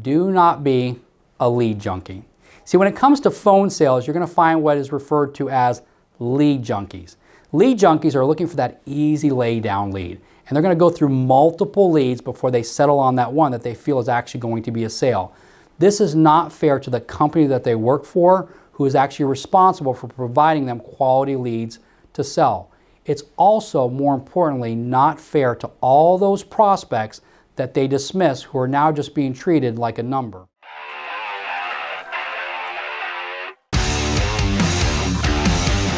Do not be a lead junkie. See, when it comes to phone sales, you're going to find what is referred to as lead junkies. Lead junkies are looking for that easy lay down lead, and they're going to go through multiple leads before they settle on that one that they feel is actually going to be a sale. This is not fair to the company that they work for, who is actually responsible for providing them quality leads to sell. It's also, more importantly, not fair to all those prospects that they dismiss who are now just being treated like a number.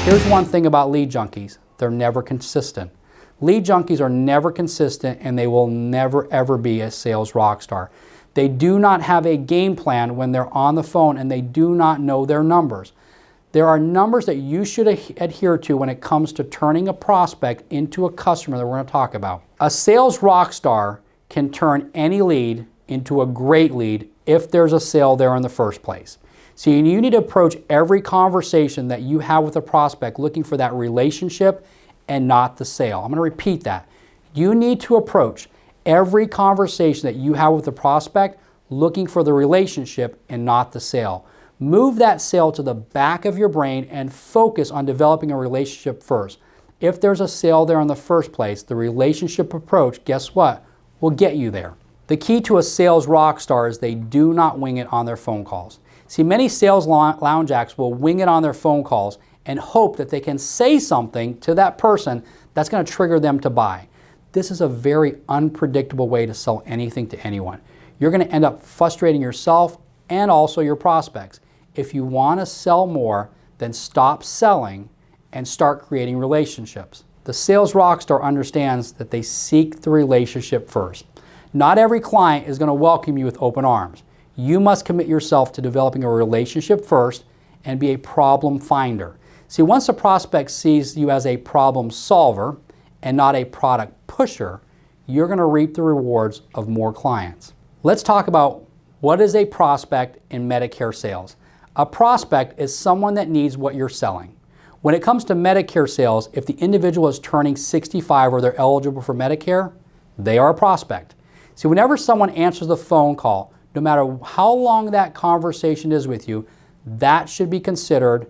Here's one thing about lead junkies. They're never consistent. Lead junkies are never consistent, and they will never ever be a sales rock star. They do not have a game plan when they're on the phone, and they do not know their numbers. There are numbers that you should adhere to when it comes to turning a prospect into a customer that we're going to talk about. A sales rock star can turn any lead into a great lead if there's a sale there in the first place. So you need to approach every conversation that you have with a prospect looking for that relationship and not the sale. I'm going to repeat that. You need to approach every conversation that you have with a prospect looking for the relationship and not the sale. Move that sale to the back of your brain and focus on developing a relationship first. If there's a sale there in the first place, the relationship approach, guess what, will get you there. The key to a sales rock star is they do not wing it on their phone calls. See, many sales lounge acts will wing it on their phone calls and hope that they can say something to that person that's going to trigger them to buy. This is a very unpredictable way to sell anything to anyone. You're going to end up frustrating yourself and also your prospects. If you want to sell more, then stop selling and start creating relationships. The sales rockstar understands that they seek the relationship first. Not every client is going to welcome you with open arms. You must commit yourself to developing a relationship first and be a problem finder. See, once a prospect sees you as a problem solver and not a product pusher, you're going to reap the rewards of more clients. Let's talk about what is a prospect in Medicare sales. A prospect is someone that needs what you're selling. When it comes to Medicare sales, if the individual is turning 65 or they're eligible for Medicare, they are a prospect. See, whenever someone answers the phone call, no matter how long that conversation is with you, that should be considered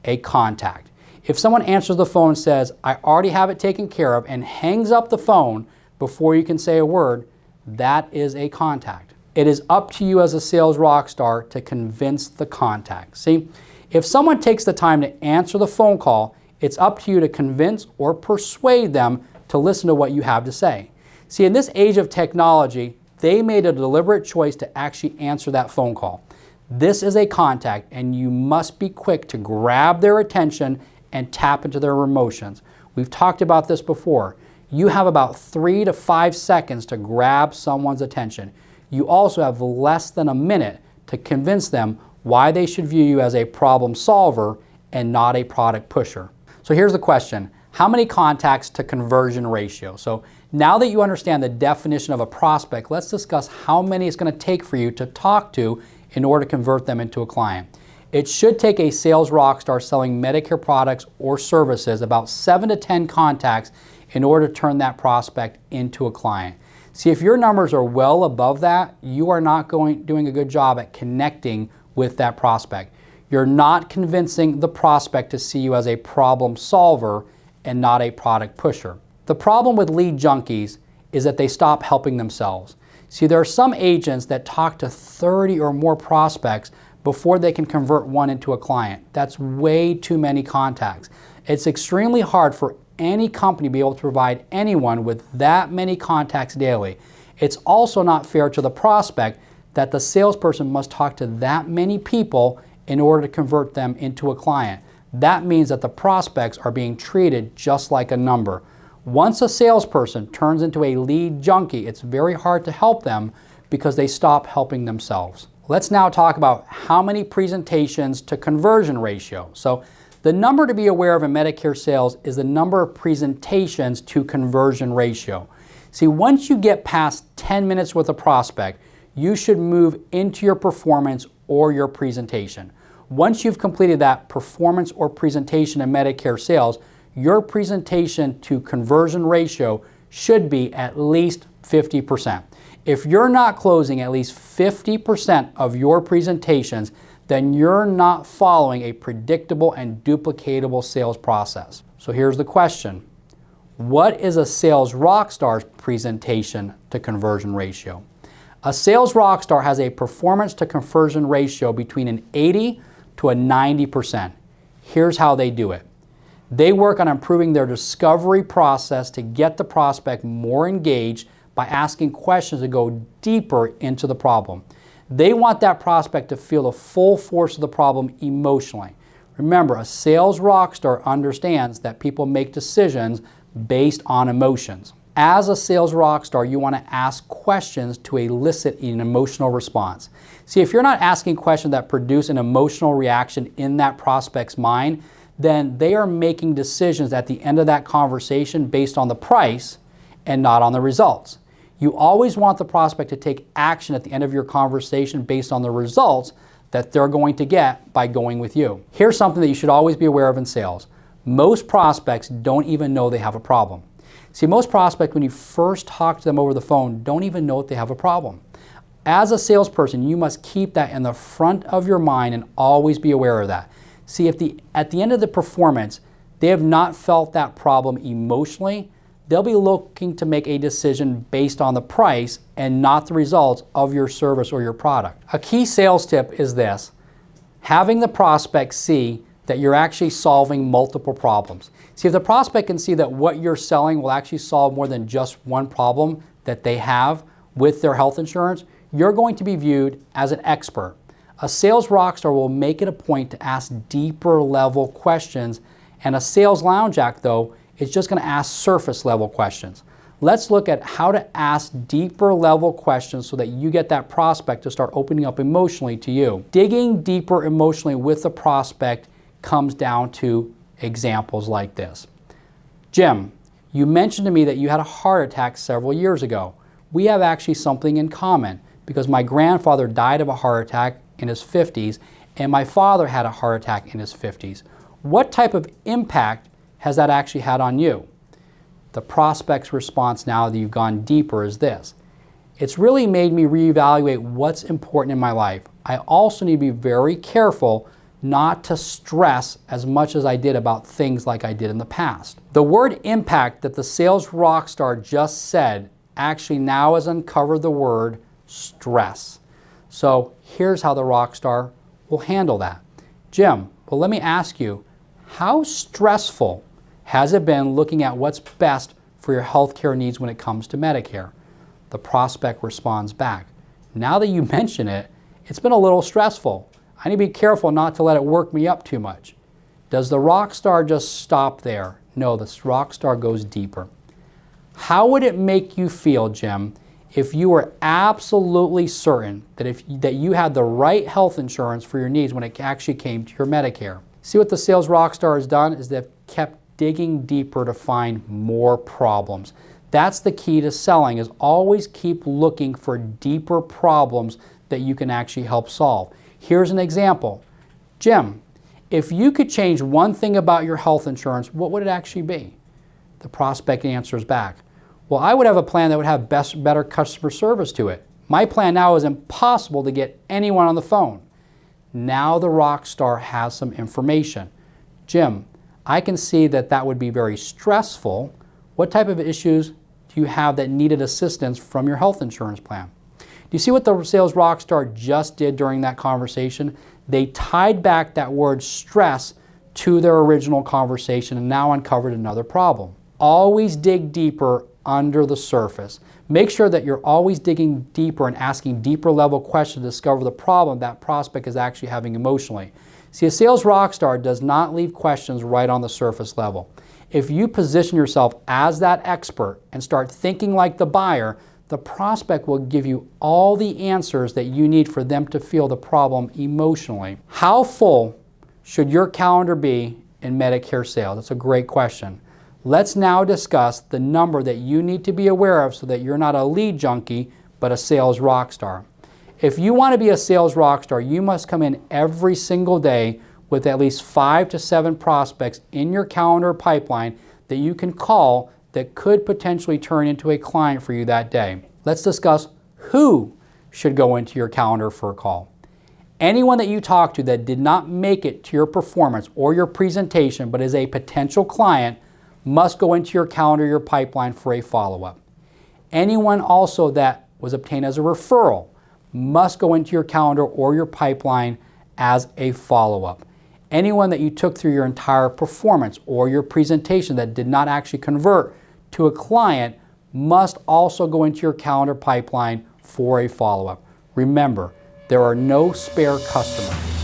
a contact. If someone answers the phone and says, "I already have it taken care of," and hangs up the phone before you can say a word, that is a contact. It is up to you as a sales rock star to convince the contact. See, if someone takes the time to answer the phone call, it's up to you to convince or persuade them to listen to what you have to say. See, in this age of technology, they made a deliberate choice to actually answer that phone call. This is a contact, and you must be quick to grab their attention and tap into their emotions. We've talked about this before. You have about 3 to 5 seconds to grab someone's attention. You also have less than a minute to convince them why they should view you as a problem solver and not a product pusher. So here's the question. How many contacts to conversion ratio? So now that you understand the definition of a prospect, let's discuss how many it's going to take for you to talk to in order to convert them into a client. It should take a sales rock star selling Medicare products or services about 7 to 10 contacts in order to turn that prospect into a client. See, if your numbers are well above that, you are not doing a good job at connecting with that prospect. You're not convincing the prospect to see you as a problem solver and not a product pusher. The problem with lead junkies is that they stop helping themselves. See, there are some agents that talk to 30 or more prospects before they can convert one into a client. That's way too many contacts. It's extremely hard for any company to be able to provide anyone with that many contacts daily. It's also not fair to the prospect that the salesperson must talk to that many people in order to convert them into a client. That means that the prospects are being treated just like a number. Once a salesperson turns into a lead junkie, it's very hard to help them because they stop helping themselves. Let's now talk about how many presentations to conversion ratio. So the number to be aware of in Medicare sales is the number of presentations to conversion ratio. See, once you get past 10 minutes with a prospect, you should move into your performance or your presentation. Once you've completed that performance or presentation in Medicare sales, your presentation to conversion ratio should be at least 50%. If you're not closing at least 50% of your presentations, then you're not following a predictable and duplicatable sales process. So here's the question. What is a sales rockstar's presentation to conversion ratio? A sales rockstar has a performance to conversion ratio between an 80 to a 90%. Here's how they do it. They work on improving their discovery process to get the prospect more engaged by asking questions that go deeper into the problem. They want that prospect to feel the full force of the problem emotionally. Remember, a sales rockstar understands that people make decisions based on emotions. As a sales rockstar, you want to ask questions to elicit an emotional response. See, if you're not asking questions that produce an emotional reaction in that prospect's mind, then they are making decisions at the end of that conversation based on the price and not on the results. You always want the prospect to take action at the end of your conversation based on the results that they're going to get by going with you. Here's something that you should always be aware of in sales. Most prospects don't even know they have a problem. See, most prospects, when you first talk to them over the phone, don't even know that they have a problem. As a salesperson, you must keep that in the front of your mind and always be aware of that. See, if at the end of the performance, they have not felt that problem emotionally, they'll be looking to make a decision based on the price and not the results of your service or your product. A key sales tip is this: having the prospect see that you're actually solving multiple problems. See, if the prospect can see that what you're selling will actually solve more than just one problem that they have with their health insurance, you're going to be viewed as an expert. A sales rockstar will make it a point to ask deeper level questions, and a sales lounge act, though, is just going to ask surface level questions. Let's look at how to ask deeper level questions so that you get that prospect to start opening up emotionally to you. Digging deeper emotionally with the prospect comes down to examples like this. Jim, you mentioned to me that you had a heart attack several years ago. We have actually something in common because my grandfather died of a heart attack in his 50s and my father had a heart attack in his 50s. What type of impact has that actually had on you? The prospect's response, now that you've gone deeper, is this: it's really made me reevaluate what's important in my life. I also need to be very careful not to stress as much as I did about things like I did in the past. The word impact that the sales rockstar just said actually now has uncovered the word stress. So here's how the rockstar will handle that. Jim, well, let me ask you, how stressful has it been looking at what's best for your healthcare needs when it comes to Medicare? The prospect responds back, now that you mention it, it's been a little stressful. I need to be careful not to let it work me up too much. Does the rockstar just stop there? No, the rockstar goes deeper. How would it make you feel, Jim, if you were absolutely certain that you had the right health insurance for your needs when it actually came to your Medicare? See, what the sales rockstar has done is they've kept digging deeper to find more problems. That's the key to selling, is always keep looking for deeper problems that you can actually help solve. Here's an example. Jim, if you could change one thing about your health insurance, what would it actually be? The prospect answers back, well, I would have a plan that would have better customer service to it. My plan now is impossible to get anyone on the phone. Now the rockstar has some information. Jim, I can see that that would be very stressful. What type of issues do you have that needed assistance from your health insurance plan? Do you see what the sales rockstar just did during that conversation? They tied back that word stress to their original conversation and now uncovered another problem. Always dig deeper under the surface. Make sure that you're always digging deeper and asking deeper level questions to discover the problem that prospect is actually having emotionally. See, a sales rockstar does not leave questions right on the surface level. If you position yourself as that expert and start thinking like the buyer, the prospect will give you all the answers that you need for them to feel the problem emotionally. How full should your calendar be in Medicare sales? That's a great question. Let's now discuss the number that you need to be aware of so that you're not a lead junkie, but a sales rockstar. If you want to be a sales rockstar, you must come in every single day with at least 5 to 7 prospects in your calendar pipeline that you can call that could potentially turn into a client for you that day. Let's discuss who should go into your calendar for a call. Anyone that you talk to that did not make it to your performance or your presentation but is a potential client must go into your calendar, your pipeline for a follow-up. Anyone also that was obtained as a referral must go into your calendar or your pipeline as a follow-up. Anyone that you took through your entire performance or your presentation that did not actually convert to a client must also go into your calendar pipeline for a follow-up. Remember, there are no spare customers.